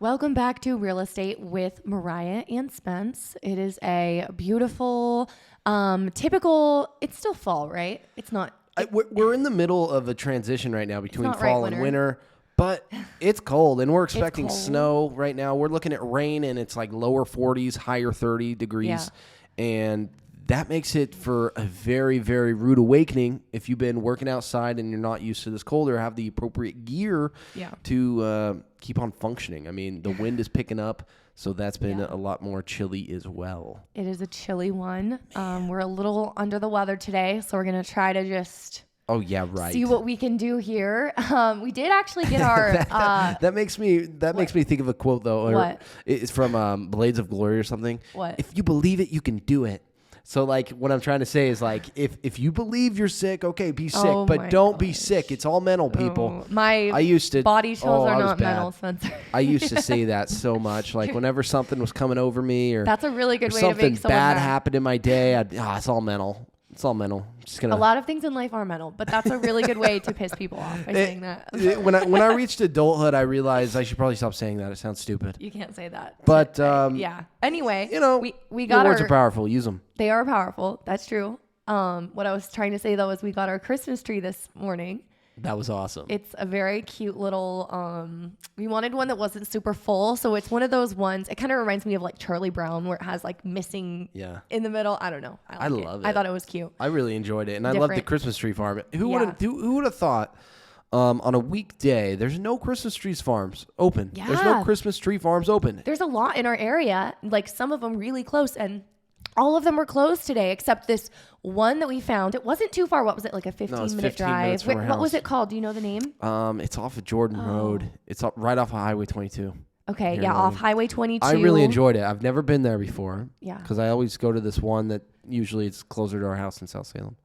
Welcome back to Real Estate with Mariah and Spenc. It is a beautiful, typical, it's still fall, right? It's not. We're in the middle of a transition right now between fall and winter, but it's cold and we're expecting snow right now. We're looking at rain and it's like lower 40s, higher 30 degrees. Yeah. And that makes it for a very, very rude awakening if you've been working outside and you're not used to this cold or have the appropriate gear to keep on functioning. I mean, the wind is picking up, so that's been a lot more chilly as well. It is a chilly one. We're a little under the weather today, so we're going to try to just... Oh yeah, right. See what we can do here. We did actually get our... that makes me think of a quote, though. What? It's from Blades of Glory or something. What? If you believe it, you can do it. So, like, what I'm trying to say is, like, if you believe you're sick, okay, be sick, but don't be sick. It's all mental, people. I used to body chills are not mental, Spencer. I used to say that so much. Like, whenever something was coming over me, or that's a really good way to make something someone bad mad. Happened in my day, it's all mental. It's all mental. Just gonna... A lot of things in life are mental, but that's a really good way to piss people off by saying that. When I reached adulthood, I realized I should probably stop saying that. It sounds stupid. You can't say that. But yeah. Anyway, we got your words are powerful. Use them. They are powerful. That's true. What I was trying to say though is we got our Christmas tree this morning. That was awesome. It's a very cute little, we wanted one that wasn't super full. So it's one of those ones. It kind of reminds me of like Charlie Brown where it has like missing in the middle. I don't know. I love it. I thought it was cute. I really enjoyed it. And I love the Christmas tree farm. Who would have thought on a weekday, there's no Christmas trees farms open. Yeah. There's no Christmas tree farms open. There's a lot in our area, like some of them really close, and all of them were closed today, except this one that we found. It wasn't too far. What was it, like a 15-minute drive? What was it called? Do you know the name? It's off of Jordan Road. It's right off of Highway 22. Okay, off Highway 22. I really enjoyed it. I've never been there before. Yeah. Because I always go to this one that usually it's closer to our house in South Salem.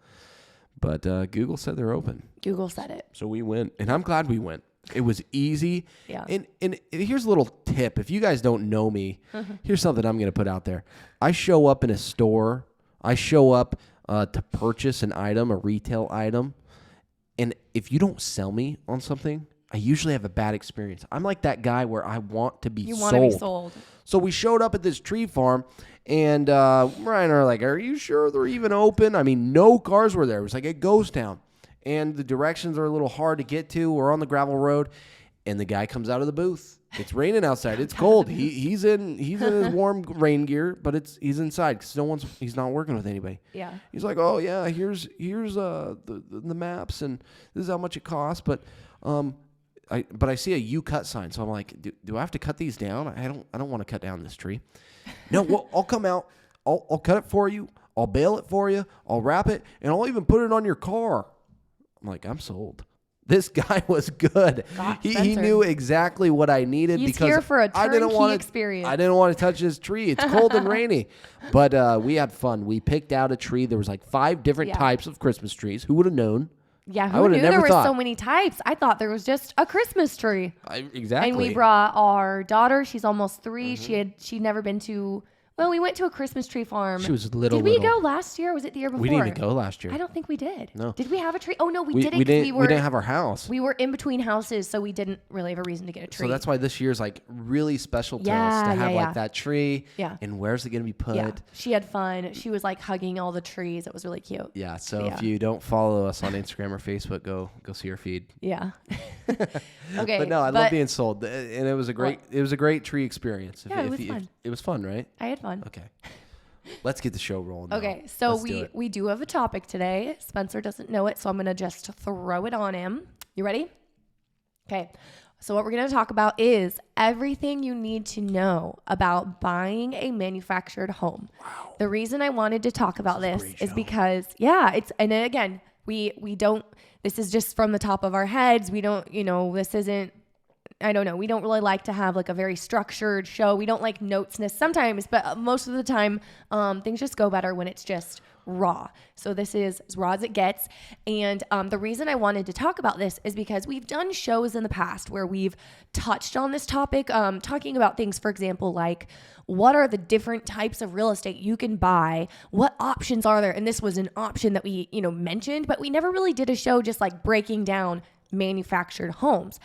But Google said they're open. Google said it. So we went, and I'm glad we went. It was easy. Yeah. And here's a little tip. If you guys don't know me, here's something I'm going to put out there. I show up in a store. I show up to purchase an item, a retail item. And if you don't sell me on something, I usually have a bad experience. I'm like that guy where I want to be sold. You want to be sold. So we showed up at this tree farm, and Ryan and I are like, are you sure they're even open? I mean, no cars were there. It was like a ghost town. And the directions are a little hard to get to. We're on the gravel road, and the guy comes out of the booth. It's raining outside. It's cold. He's in his warm rain gear, but he's inside because he's not working with anybody. Yeah. He's like, oh yeah, here's the maps, and this is how much it costs. But I see a U cut sign, so I'm like, do I have to cut these down? I don't want to cut down this tree. No, well, I'll come out. I'll cut it for you. I'll bale it for you. I'll wrap it, and I'll even put it on your car. I'm like, I'm sold. This guy was good. He knew exactly what I needed. He's because here for a turnkey experience. I didn't want to touch his tree. It's cold and rainy. But we had fun. We picked out a tree. There was like 5 different types of Christmas trees. Who would have known? Yeah, who knew there were so many types? I thought there was just a Christmas tree. Exactly. And we brought our daughter. She's almost 3. She'd never been to... Well, we went to a Christmas tree farm. She was little. Did we go last year or was it the year before? We didn't even go last year. I don't think we did. No. Did we have a tree? Oh, no, we didn't. We didn't have our house. We were in between houses, so we didn't really have a reason to get a tree. So that's why this year's like really special to us to have like that tree. Yeah. And where's it going to be put? Yeah. She had fun. She was like hugging all the trees. It was really cute. Yeah. So if you don't follow us on Instagram or Facebook, go see our feed. Yeah. Okay. But no, I love being sold, and it was a great tree experience. Yeah, it was fun. It was fun, right? I had fun. Okay. Let's get the show rolling now. Okay, so we do have a topic today. Spencer doesn't know it, so I'm going to just throw it on him. You ready? Okay, so what we're going to talk about is everything you need to know about buying a manufactured home. Wow. The reason I wanted to talk about this is because, and again, we don't, this is just from the top of our heads. We don't, this isn't, I don't know. We don't really like to have like a very structured show. We don't like notesness sometimes, but most of the time, things just go better when it's just raw. So this is as raw as it gets. And the reason I wanted to talk about this is because we've done shows in the past where we've touched on this topic, talking about things, for example, like what are the different types of real estate you can buy? What options are there? And this was an option that we, mentioned, but we never really did a show just like breaking down manufactured homes.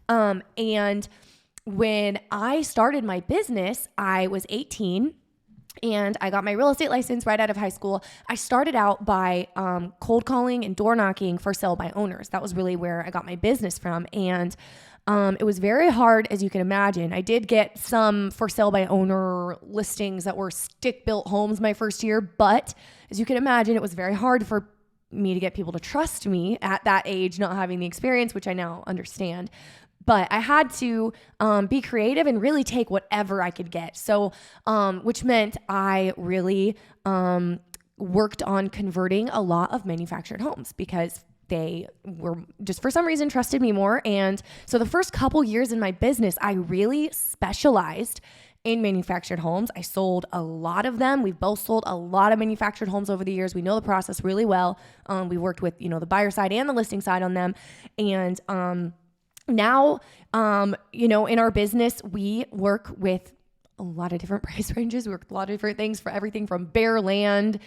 And when I started my business, I was 18 and I got my real estate license right out of high school. I started out by cold calling and door knocking for sale by owners. That was really where I got my business from. And it was very hard, as you can imagine. I did get some for sale by owner listings that were stick-built homes my first year, but as you can imagine, it was very hard for me to get people to trust me at that age, not having the experience, which I now understand. But I had to be creative and really take whatever I could get. So, which meant I really worked on converting a lot of manufactured homes because they were just for some reason trusted me more. And so the first couple years in my business, I really specialized in manufactured homes. I sold a lot of them. We've both sold a lot of manufactured homes over the years. We know the process really well. We worked with, the buyer side and the listing side on them. And now, in our business, we work with a lot of different price ranges. We work with a lot of different things, for everything from bare land,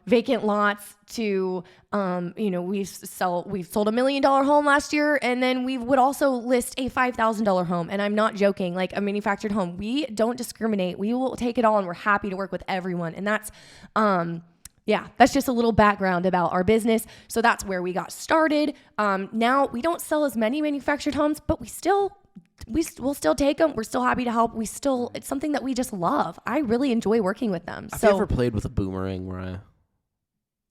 vacant lots to, we've sold $1 million home last year. And then we would also list a $5,000 home. And I'm not joking, like a manufactured home. We don't discriminate. We will take it all, and we're happy to work with everyone. And that's, that's just a little background about our business. So that's where we got started. Now we don't sell as many manufactured homes, but we'll still take them. We're still happy to help. It's something that we just love. I really enjoy working with them. Have you ever played with a boomerang, Mariah?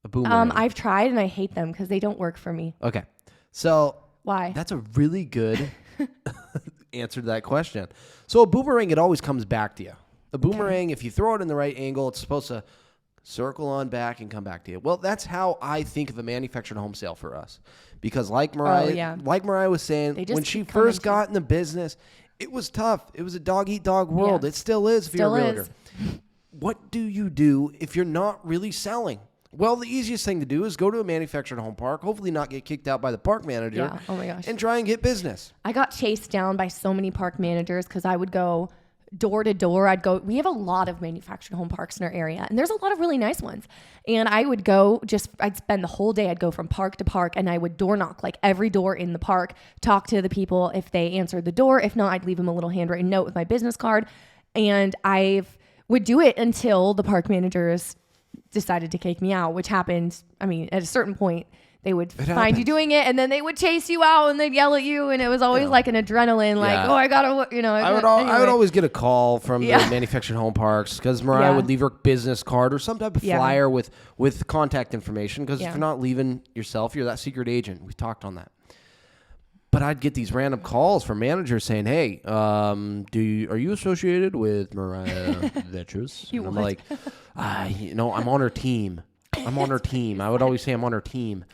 A boomerang? I've tried and I hate them because they don't work for me. Okay. So why? That's a really good answer to that question. So a boomerang, it always comes back to you. A boomerang, if you throw it in the right angle, it's supposed to circle on back and come back to you. Well, that's how I think of a manufactured home sale for us. Because like Mariah was saying, when she first got in the business, it was tough. It was a dog-eat-dog world. Yeah. It still is if you're a realtor. What do you do if you're not really selling? Well, the easiest thing to do is go to a manufactured home park, hopefully not get kicked out by the park manager, oh my gosh, and try and get business. I got chased down by so many park managers because I would go door to door. We have a lot of manufactured home parks in our area, and there's a lot of really nice ones. And I would go I'd spend the whole day. I'd go from park to park, and I would door knock like every door in the park, talk to the people if they answered the door. If not, I'd leave them a little handwritten note with my business card. And I would do it until the park managers decided to kick me out, which happened. I mean, at a certain point, they would find you doing it, and then they would chase you out, and they'd yell at you, and it was always like an adrenaline, oh, I gotta, I would always get a call from the manufactured home parks because Mariah would leave her business card or some type of flyer with contact information. Because if you're not leaving yourself, you're that secret agent. We talked on that. But I'd get these random calls from managers saying, "Hey, are you associated with Mariah Vettrus?" And I'm like, I'm on her team. I'm on her team. I would always say I'm on her team.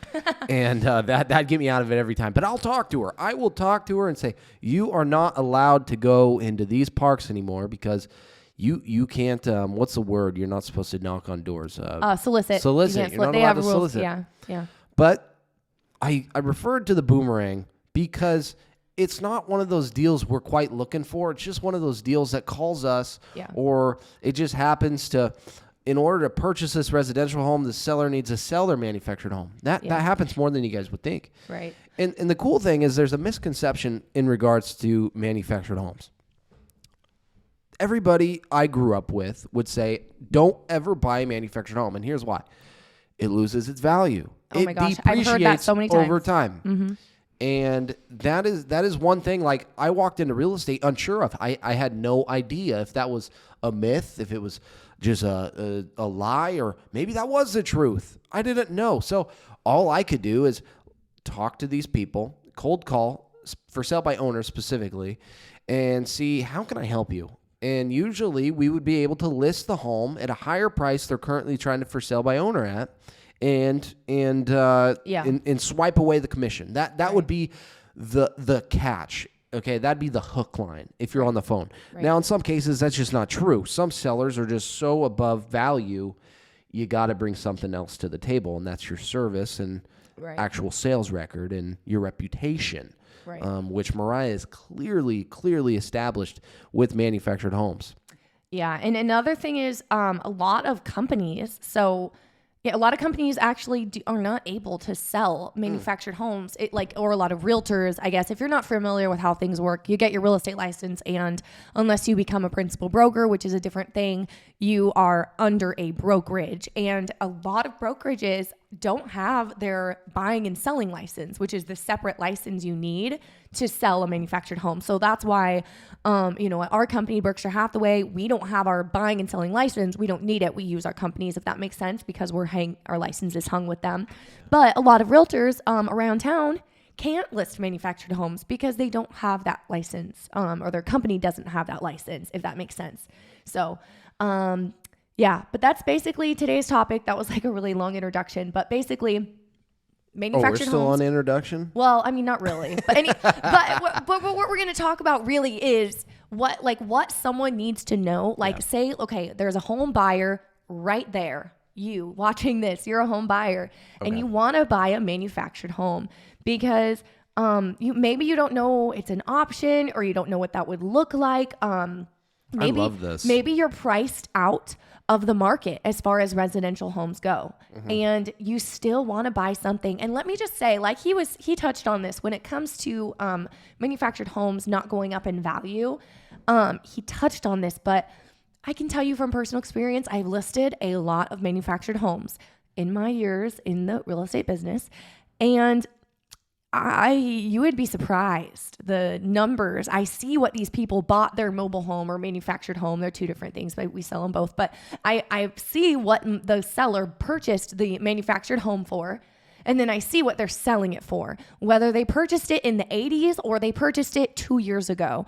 And that'd get me out of it every time. But I'll talk to her. I will talk to her and say, you are not allowed to go into these parks anymore because you can't, what's the word? You're not supposed to knock on doors. Solicit. Solicit. You're not allowed to solicit. Yeah. But I referred to the boomerang because it's not one of those deals we're quite looking for. It's just one of those deals that calls us or it just happens to... In order to purchase this residential home, the seller needs to sell their manufactured home. That happens more than you guys would think. Right. And the cool thing is there's a misconception in regards to manufactured homes. Everybody I grew up with would say, don't ever buy a manufactured home. And here's why. It loses its value. Oh my gosh, I've heard that so many times. Over time. Mm-hmm. And that is one thing, like I walked into real estate unsure of. I had no idea if that was a myth, if it was just a lie, or maybe that was the truth. I didn't know. So all I could do is talk to these people, cold call for sale by owners specifically, and see how can I help you. And usually we would be able to list the home at a higher price they're currently trying to for sale by owner at, and swipe away the commission. That would be the catch. Okay, that'd be the hook line if you're on the phone. Right. Now, in some cases, that's just not true. Some sellers are just so above value, you got to bring something else to the table, and that's your service and actual sales record and your reputation, which Mariah is clearly established with manufactured homes. Yeah, and another thing is a lot of companies, so Yeah, a lot of companies actually are not able to sell manufactured homes. Or a lot of realtors, I guess. If you're not familiar with how things work, you get your real estate license, and unless you become a principal broker, which is a different thing, you are under a brokerage. And a lot of brokerages don't have their buying and selling license, which is the separate license you need to sell a manufactured home. So that's why, at our company, Berkshire Hathaway, we don't have our buying and selling license. We don't need it. We use our companies, if that makes sense, because our license is hung with them. But a lot of realtors around town can't list manufactured homes because they don't have that license, or their company doesn't have that license, if that makes sense. So, but that's basically today's topic. That was like a really long introduction, but basically manufactured we're still homes. On introduction? Well, I mean, not really, but but what we're going to talk about really is what someone needs to know. Say, okay, there's a home buyer right there. You watching this, you're a home buyer, and you want to buy a manufactured home because maybe you don't know it's an option, or you don't know what that would look like. I love this. Maybe you're priced out of the market as far as residential homes go, and you still want to buy something. And let me just say, he touched on this when it comes to manufactured homes not going up in value. He touched on this, but I can tell you from personal experience, I've listed a lot of manufactured homes in my years in the real estate business, and you would be surprised the numbers. I see what these people bought their mobile home or manufactured home. They're two different things, but we sell them both. But I see what the seller purchased the manufactured home for, and then I see what they're selling it for, whether they purchased it in the 80s or they purchased it 2 years ago.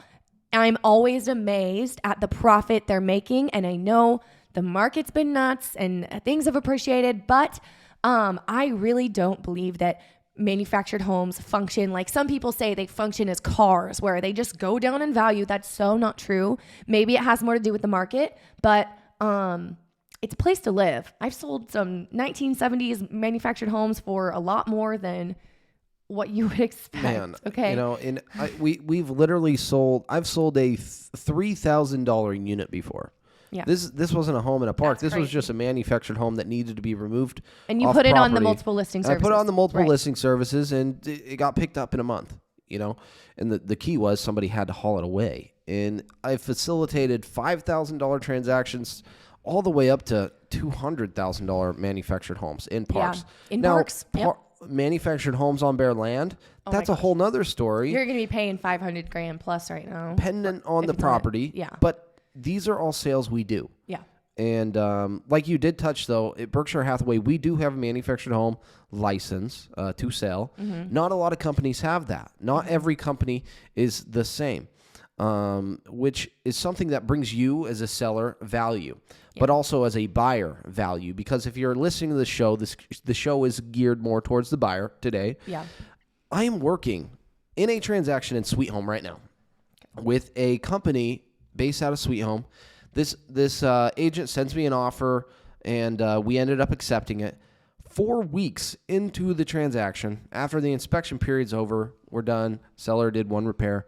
I'm always amazed at the profit they're making, and I know the market's been nuts and things have appreciated, but I really don't believe that manufactured homes function like some people say they function as cars, where they just go down in value. That's so not true. Maybe it has more to do with the market, but it's a place to live. I've sold some 1970s manufactured homes for a lot more than what you would expect. Man, okay. We've literally sold. I've sold a $3,000 unit before. Yeah. This wasn't a home in a park. That's this was just a manufactured home that needed to be removed. And you off put it on the property. multiple listing services. I put it on the multiple listing services, and it got picked up in a month. And the key was somebody had to haul it away. And I facilitated $5,000 transactions all the way up to $200,000 manufactured homes in parks. Yeah. In parks. Manufactured homes on bare land. That's a whole nother story. You're going to be paying $500,000 plus right now. Dependent on the property. Yeah. But these are all sales we do. Yeah. And like you did touch, though, at Berkshire Hathaway, we do have a manufactured home license to sell. Not a lot of companies have that. Not every company is the same, which is something that brings you as a seller value, but also as a buyer value. Because if you're listening to the show, the show is geared more towards the buyer today. Yeah. I am working in a transaction in Sweet Home right now with a company based out of Sweet Home. This agent sends me an offer, and we ended up accepting it. 4 weeks into the transaction, after the inspection period's over, we're done. Seller did one repair.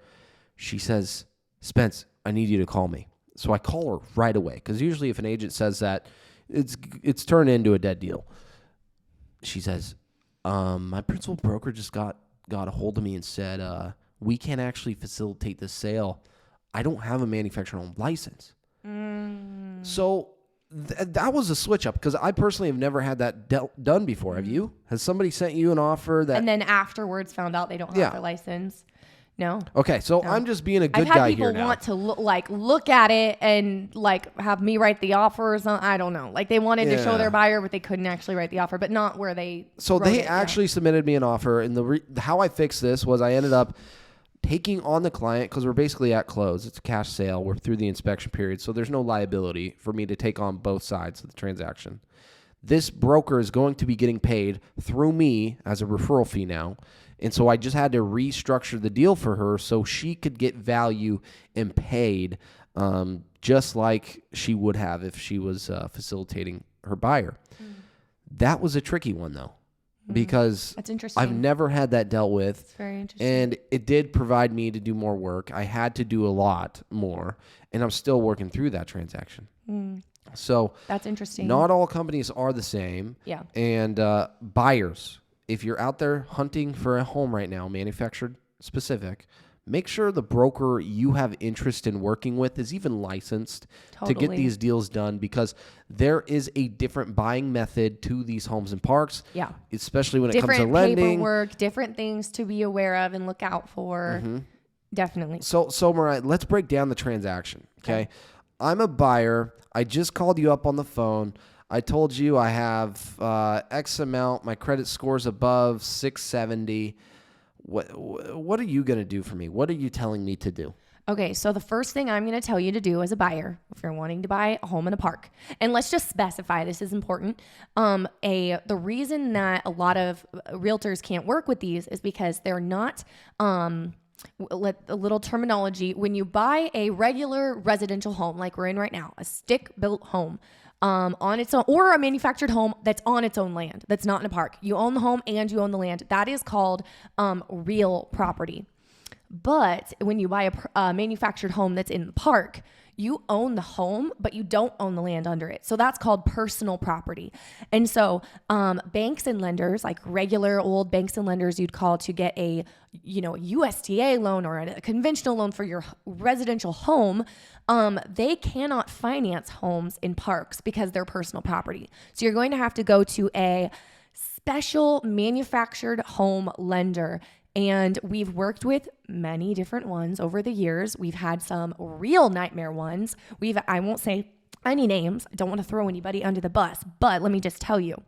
She says, "Spence, I need you to call me." So I call her right away, because usually if an agent says that, it's turned into a dead deal. She says, "My principal broker just got a hold of me and said we can't actually facilitate this sale. I don't have a manufactured home license." So that was a switch up, because I personally have never had that done before. Have you? Has somebody sent you an offer that... And then afterwards found out they don't have their license? No. Okay, so I'm just being a good guy here now. I've had people want to look at it and have me write the offer or something. I don't know. They wanted to show their buyer, but they couldn't actually write the offer, but not where they... So they actually submitted me an offer, and how I fixed this was I ended up taking on the client, because we're basically at close. It's a cash sale. We're through the inspection period, so there's no liability for me to take on both sides of the transaction. This broker is going to be getting paid through me as a referral fee now, and so I just had to restructure the deal for her so she could get value and paid just like she would have if she was facilitating her buyer. That was a tricky one, though. Because that's interesting. I've never had that dealt with. It's very interesting. And it did provide me to do more work. I had to do a lot more, and I'm still working through that transaction. So that's interesting. Not all companies are the same. Yeah. And buyers, if you're out there hunting for a home right now, manufactured specific, make sure the broker you have interest in working with is even licensed to get these deals done, because there is a different buying method to these homes and parks. Yeah. Especially when it comes to lending. Different paperwork, different things to be aware of and look out for. Mm-hmm. Definitely. So Mariah, let's break down the transaction. Okay. I'm a buyer. I just called you up on the phone. I told you I have X amount. My credit score's above 670. What are you going to do for me? What are you telling me to do? Okay, so the first thing I'm going to tell you to do as a buyer, if you're wanting to buy a home in a park, and let's just specify, this is important. The reason that a lot of realtors can't work with these is because they're not, a little terminology, when you buy a regular residential home, like we're in right now, a stick-built home, on its own, or a manufactured home that's on its own land, that's not in a park. You own the home and you own the land. That is called real property. But when you buy a manufactured home that's in the park, you own the home, but you don't own the land under it. So that's called personal property. And so banks and lenders, like regular old banks and lenders you'd call to get a USDA loan or a conventional loan for your residential home, they cannot finance homes in parks because they're personal property. So you're going to have to go to a special manufactured home lender. And we've worked with many different ones over the years. We've had some real nightmare ones. I won't say any names. I don't want to throw anybody under the bus, but let me just tell you,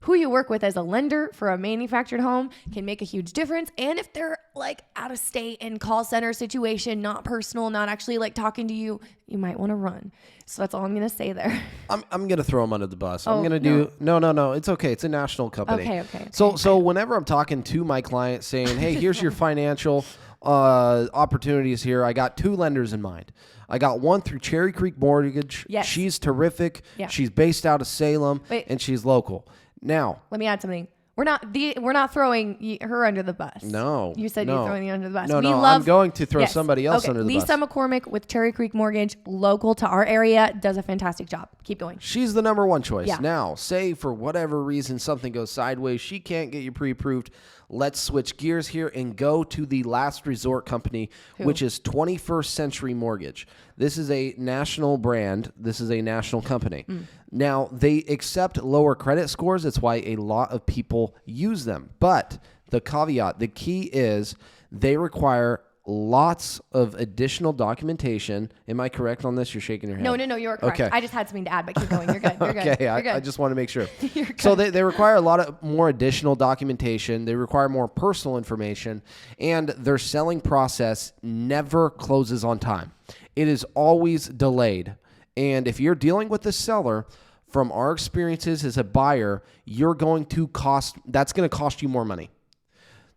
who you work with as a lender for a manufactured home can make a huge difference. And if they're like out of state and call center situation, not personal, not actually like talking to you, you might want to run. So that's all I'm going to say there. I'm going to throw them under the bus. I'm going to do, no. It's okay. It's a national company. Okay. So whenever I'm talking to my client saying, hey, here's your financial opportunities here, I got 2 lenders in mind. I got one through Cherry Creek Mortgage. Yes. She's terrific. Yeah. She's based out of Salem, and she's local. Now, let me add something. We're not throwing her under the bus. No. You said you're throwing her under the bus. No, I'm going to throw somebody else under the bus. Lisa McCormick with Cherry Creek Mortgage, local to our area, does a fantastic job. Keep going. She's the number one choice. Yeah. Now, say for whatever reason something goes sideways, she can't get you pre-approved. Let's switch gears here and go to the last resort company, which is 21st Century Mortgage. This is a national brand. This is a national company. Now, they accept lower credit scores. That's why a lot of people use them. But the caveat, the key is they require lots of additional documentation. Am I correct on this? You're shaking your head. No, you're correct. Okay. I just had something to add, but keep going. You're good. You're good. Okay, You're good. I just want to make sure. You're good. So they require a lot of more additional documentation. They require more personal information, and their selling process never closes on time. It is always delayed. And if you're dealing with the seller, from our experiences as a buyer, that's going to cost you more money.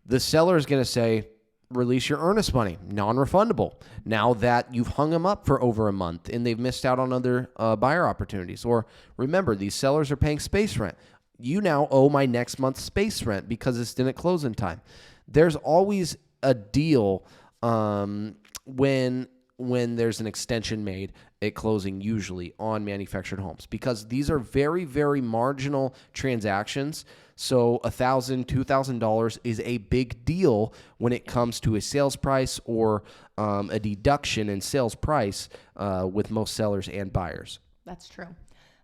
The seller is going to say, release your earnest money, non-refundable, now that you've hung them up for over a month and they've missed out on other buyer opportunities. Or remember, these sellers are paying space rent. You now owe my next month's space rent because this didn't close in time. There's always a deal when there's an extension made at closing, usually on manufactured homes, because these are very, very marginal transactions. So $1,000, $2,000 is a big deal when it comes to a sales price or a deduction in sales price with most sellers and buyers. That's true.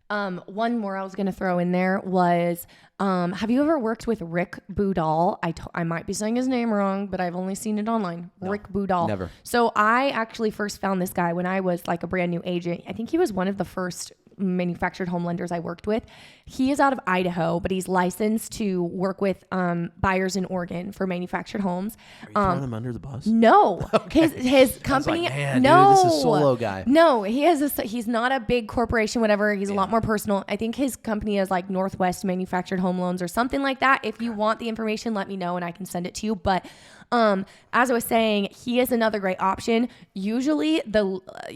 One more I was going to throw in there was, have you ever worked with Rick Boudal? I might be saying his name wrong, but I've only seen it online. No, Rick Boudal. Never. So I actually first found this guy when I was like a brand new agent. I think he was one of the first manufactured home lenders I worked with. He is out of Idaho, but he's licensed to work with buyers in Oregon for manufactured homes. Are you throwing him under the bus? No. Okay. His company. Like, man, no, dude, this is a solo guy. No, he's not a big corporation, whatever. He's a lot more personal. I think his company is like Northwest Manufactured Home Loans or something like that. If you want the information, let me know and I can send it to you. But As I was saying, he is another great option. Usually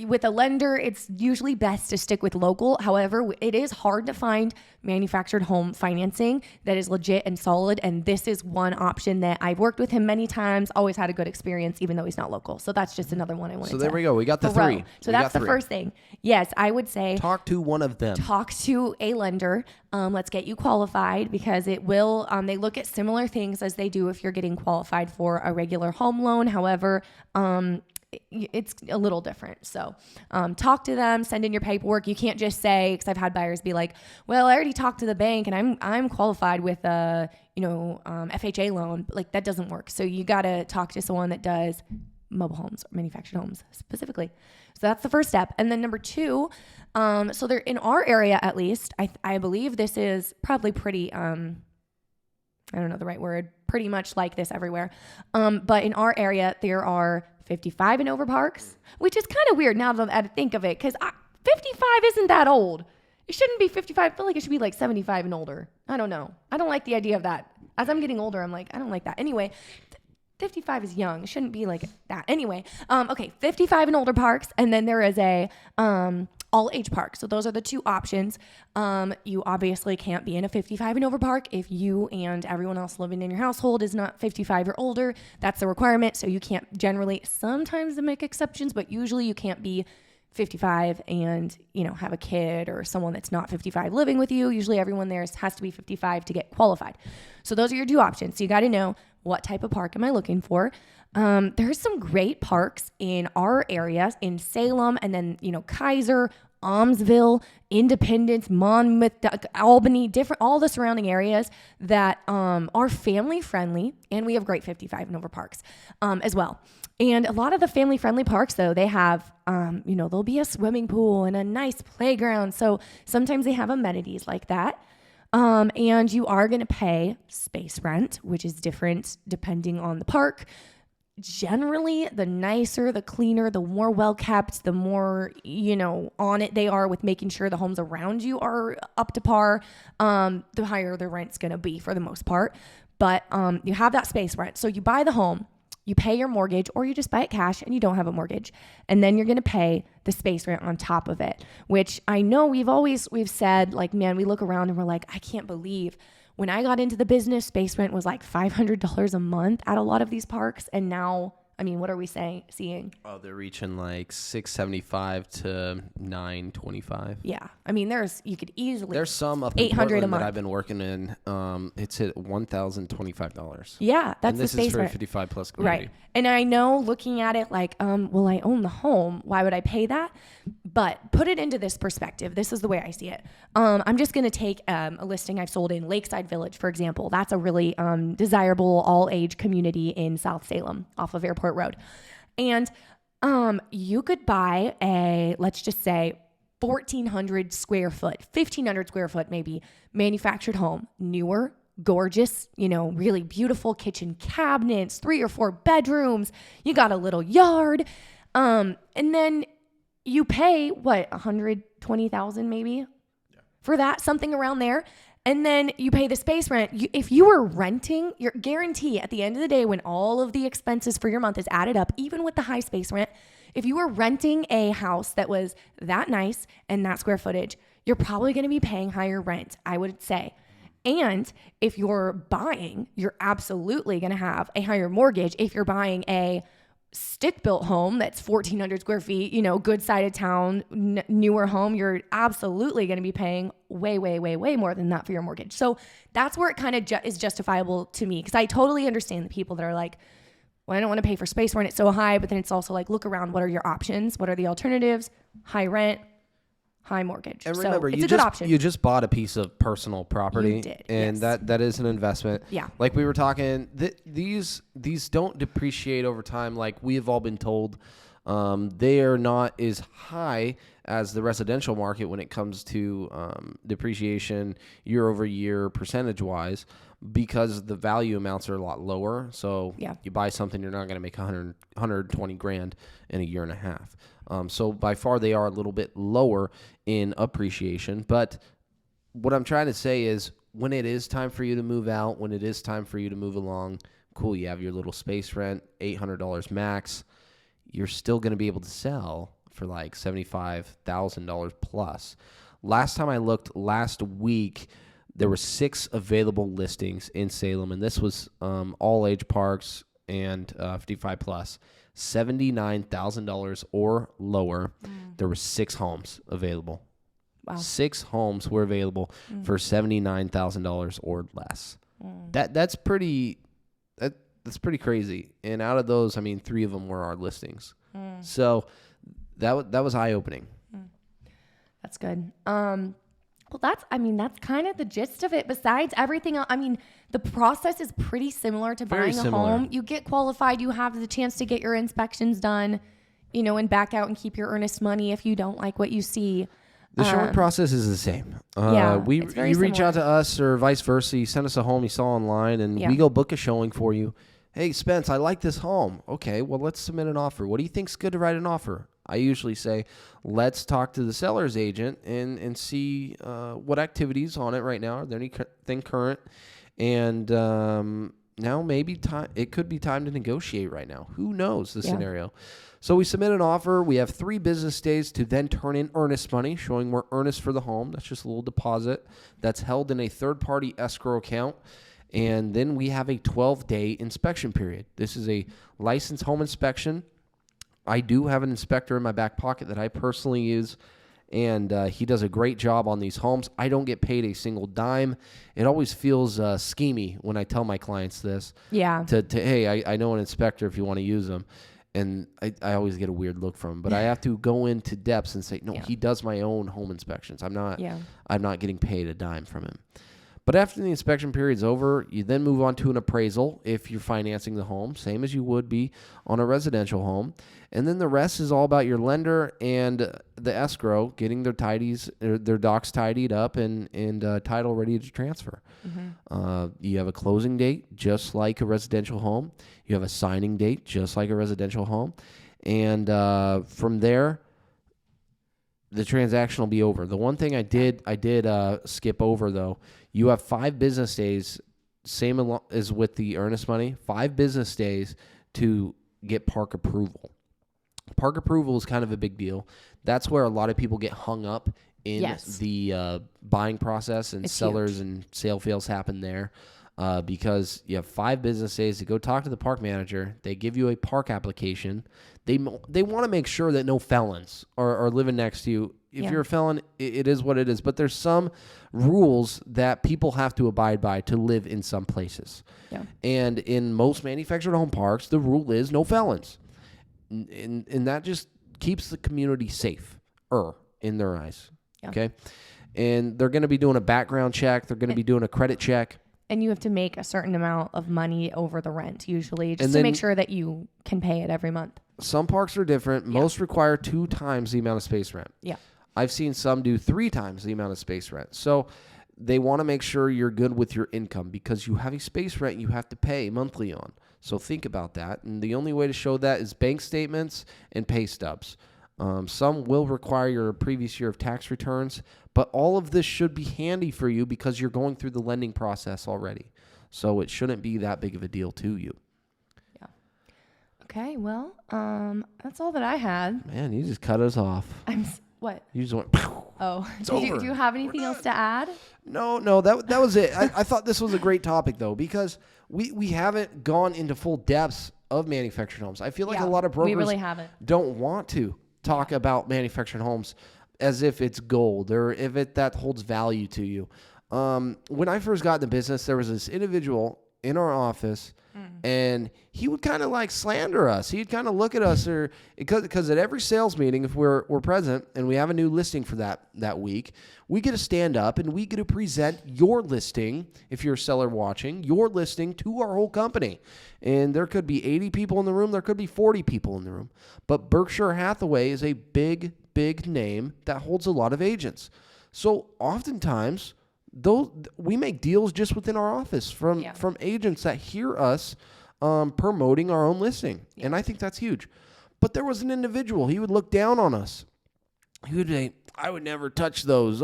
with a lender, it's usually best to stick with local. However, it is hard to find manufactured home financing that is legit and solid. And this is one option that I've worked with him many times, always had a good experience, even though he's not local. So that's just another one I wanted to. So there we go. We got the three. So that's the first thing. Yes, I would say talk to one of them. Talk to a lender. Let's get you qualified, because it will, they look at similar things as they do if you're getting qualified for a regular home loan. However, it's a little different. So talk to them, send in your paperwork. You can't just say, because I've had buyers be like, well, I already talked to the bank and I'm qualified with a FHA loan. Like, that doesn't work. So you got to talk to someone that does mobile homes or manufactured homes specifically. So that's the first step. And then number two, so they're in our area, at least, I believe this is probably pretty, I don't know the right word, pretty much like this everywhere. But in our area, there are 55 and over parks, which is kind of weird now that I think of it, because 55 isn't that old. It shouldn't be 55. I feel like it should be like 75 and older. I don't know. I don't like the idea of that. As I'm getting older, I'm like, I don't like that. Anyway, 55 is young. It shouldn't be like that. Anyway, okay, 55 and older parks. And then there is a all age park. So those are the two options. You obviously can't be in a 55 and over park if you and everyone else living in your household is not 55 or older. That's the requirement. So you can't generally, sometimes they make exceptions, but usually you can't be 55 and, have a kid or someone that's not 55 living with you. Usually everyone there has to be 55 to get qualified. So those are your two options. So you got to know, what type of park am I looking for? There's some great parks in our areas, in Salem, and then, Kaiser, Almsville, Independence, Monmouth, Albany, all the surrounding areas that are family friendly. And we have great 55 and over parks as well. And a lot of the family friendly parks, though, they have, there'll be a swimming pool and a nice playground. So sometimes they have amenities like that. And you are going to pay space rent, which is different depending on the park. Generally, the nicer, the cleaner, the more well-kept, the more, on it they are with making sure the homes around you are up to par, the higher the rent's going to be for the most part. But you have that space rent. So you buy the home, you pay your mortgage, or you just buy it cash and you don't have a mortgage. And then you're going to pay the space rent on top of it, which I know we've said, like, man, we look around and we're like, I can't believe when I got into the business, space rent was like $500 a month at a lot of these parks. And now, what are we seeing? Oh, they're reaching like $675 to $925. Yeah. You could easily. There's some up in Portland that I've been working in. It's at $1,025. Yeah. That's the space rent. And this is for a 55 plus community. Right. And I know, looking at it like, well, I own the home. Why would I pay that? But put it into this perspective. This is the way I see it. I'm just going to take a listing I've sold in Lakeside Village, for example. That's a really desirable all-age community in South Salem off of Airport Road. And you could buy let's just say 1,400 square foot, 1,500 square foot maybe, manufactured home, newer, gorgeous, really beautiful kitchen cabinets, 3 or 4 bedrooms. You got a little yard. And then you pay $120,000 maybe for that, something around there. And then you pay the space rent. If you were renting, your guarantee at the end of the day, when all of the expenses for your month is added up, even with the high space rent, if you were renting a house that was that nice and that square footage, you're probably going to be paying higher rent, I would say. And if you're buying, you're absolutely going to have a higher mortgage. If you're buying a stick-built home that's 1,400 square feet, good side of town, newer home, you're absolutely going to be paying way, way, way, way more than that for your mortgage. So that's where it kind of is justifiable to me, because I totally understand the people that are like, well, I don't want to pay for space rent, it's so high. But then it's also like, look around, what are your options? What are the alternatives? High rent, high mortgage. And remember, so it's a good option. You just bought a piece of personal property. You did, and yes. that is an investment. Yeah. Like we were talking, these don't depreciate over time like we have all been told. They are not as high as the residential market when it comes to depreciation year over year percentage-wise, because the value amounts are a lot lower. So you buy something, you're not going to make $120,000 in a year and a half. So by far they are a little bit lower in appreciation. But what I'm trying to say is, when it is time for you to move out, when it is time for you to move along, cool, you have your little space rent, $800 max. You're still going to be able to sell for like $75,000 plus. Last time I looked last week, there were 6 available listings in Salem, and this was all age parks and 55 plus. $79,000 or lower. There were 6 homes available. Wow. 6 homes were available for $79,000 or less. That's pretty crazy. And out of those, I mean, 3 of them were our listings. So that was eye-opening. That's good. Well, that's kind of the gist of it. Besides everything else, I mean, the process is pretty similar to buying a home. You get qualified. You have the chance to get your inspections done, and back out and keep your earnest money if you don't like what you see. The showing process is the same. You reach out to us or vice versa. You send us a home you saw online, and we go book a showing for you. Hey, Spence, I like this home. Okay, well, let's submit an offer. What do you think's good to write an offer? I usually say, let's talk to the seller's agent and see what activities on it right now. Are there anything current? And now maybe it could be time to negotiate right now. Who knows the scenario? So we submit an offer. We have 3 business days to then turn in earnest money, showing we're earnest for the home. That's just a little deposit that's held in a third-party escrow account. And then we have a 12-day inspection period. This is a licensed home inspection. I do have an inspector in my back pocket that I personally use, and he does a great job on these homes. I don't get paid a single dime. It always feels schemy when I tell my clients this. Yeah. Hey, I know an inspector if you want to use them. And I always get a weird look from him. But I have to go into depths and say, no, he does my own home inspections. I'm not getting paid a dime from him. But after the inspection period's over, you then move on to an appraisal if you're financing the home, same as you would be on a residential home. And then the rest is all about your lender and the escrow getting their docs tidied up and title ready to transfer. You have a closing date just like a residential home. You have a signing date just like a residential home. And from there, the transaction will be over. The one thing I did skip over, though, you have 5 business days, same as with the earnest money, 5 business days to get park approval. Park approval is kind of a big deal. That's where a lot of people get hung up in the buying process, and sellers and sale fails happen there because you have 5 business days to go talk to the park manager. They give you a park application. They want to make sure that no felons are living next to you. If you're a felon, it is what it is. But there's some rules that people have to abide by to live in some places. Yeah. And in most manufactured home parks, the rule is no felons. And that just keeps the community safe in their eyes. Yeah. Okay? And they're going to be doing a background check. They're going to be doing a credit check. And you have to make a certain amount of money over the rent, usually, just to make sure that you can pay it every month. Some parks are different. Most require 2 times the amount of space rent. Yeah. I've seen some do 3 times the amount of space rent. So they want to make sure you're good with your income because you have a space rent you have to pay monthly on. So think about that. And the only way to show that is bank statements and pay stubs. Some will require your previous year of tax returns, but all of this should be handy for you because you're going through the lending process already. So it shouldn't be that big of a deal to you. Yeah. Okay, well, that's all that I had. Man, you just cut us off. What? You just went, oh. Do you have anything else to add? No, that was it. I thought this was a great topic, though, because we haven't gone into full depths of manufactured homes. I feel like a lot of brokers really haven't. Don't want to talk about manufactured homes as if it's gold or if that holds value to you. When I first got in the business, there was this individual in our office, and he would kind of like slander us. He'd kind of look at us, or because at every sales meeting, if we're present and we have a new listing for that week, we get to stand up and we get to present your listing. If you're a seller watching, your listing to our whole company. And there could be 80 people in the room. There could be 40 people in the room. But Berkshire Hathaway is a big, big name that holds a lot of agents. So oftentimes, we make deals just within our office from agents that hear us promoting our own listing. Yeah. And I think that's huge. But there was an individual. He would look down on us. He would say, I would never touch those.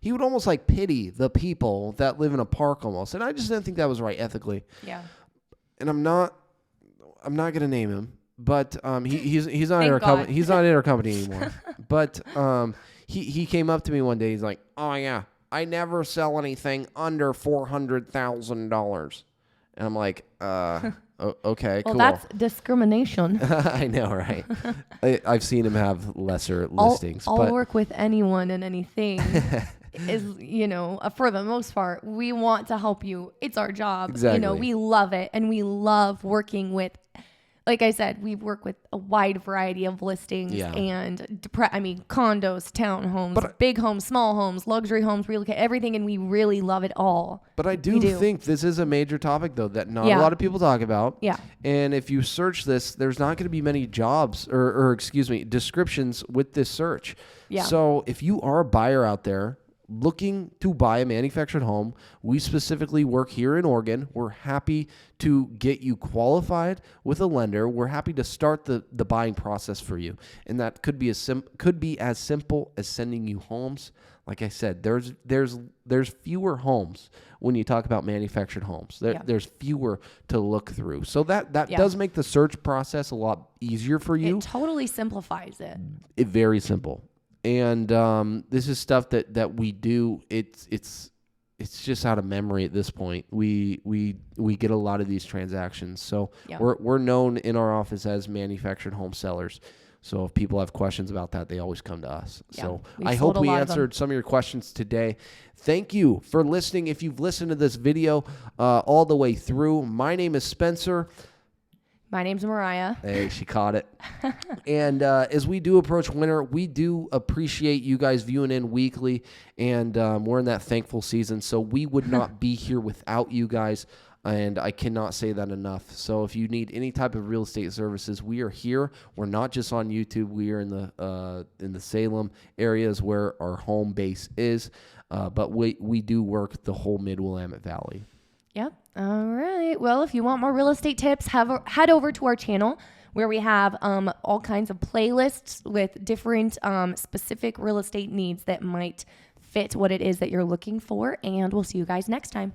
He would almost like pity the people that live in a park almost. And I just didn't think that was right ethically. Yeah. and I'm not gonna name him, but he's not in our company. He's not in our company anymore. But he came up to me one day. He's like, "Oh yeah, I never sell anything under $400,000," and I'm like, okay, well, cool. That's discrimination. I know, right? I've seen him have lesser listings. I'll work with anyone and anything. Is, for the most part, we want to help you. It's our job. Exactly. We love it, and we love working with, like I said, we work with a wide variety of listings and condos, townhomes, big homes, small homes, luxury homes, real estate, everything, and we really love it all. But I do think this is a major topic, though, that not a lot of people talk about. Yeah. And if you search this, there's not going to be many jobs or descriptions with this search. Yeah. So if you are a buyer out there looking to buy a manufactured home, we specifically work here in Oregon. We're happy to get you qualified with a lender. We're happy to start the buying process for you, and that could be as simple as sending you homes. Like I said, there's fewer homes when you talk about manufactured homes. There's fewer to look through, so that does make the search process a lot easier for you. It totally simplifies it. It's very simple. And this is stuff that we do. It's just out of memory at this point. We get a lot of these transactions, so we're known in our office as manufactured home sellers. So if people have questions about that, they always come to us. So I hope we answered some of your questions today. Thank you for listening. If you've listened to this video all the way through, my name is Spencer. My name's Mariah. Hey, she caught it. And as we do approach winter, we do appreciate you guys viewing in weekly, and we're in that thankful season, so we would not be here without you guys, and I cannot say that enough. So if you need any type of real estate services, we are here. We're not just on YouTube. We are in the Salem areas where our home base is, but we do work the whole Mid-Willamette Valley. Yep. All right. Well, if you want more real estate tips, head over to our channel where we have all kinds of playlists with different specific real estate needs that might fit what it is that you're looking for. And we'll see you guys next time.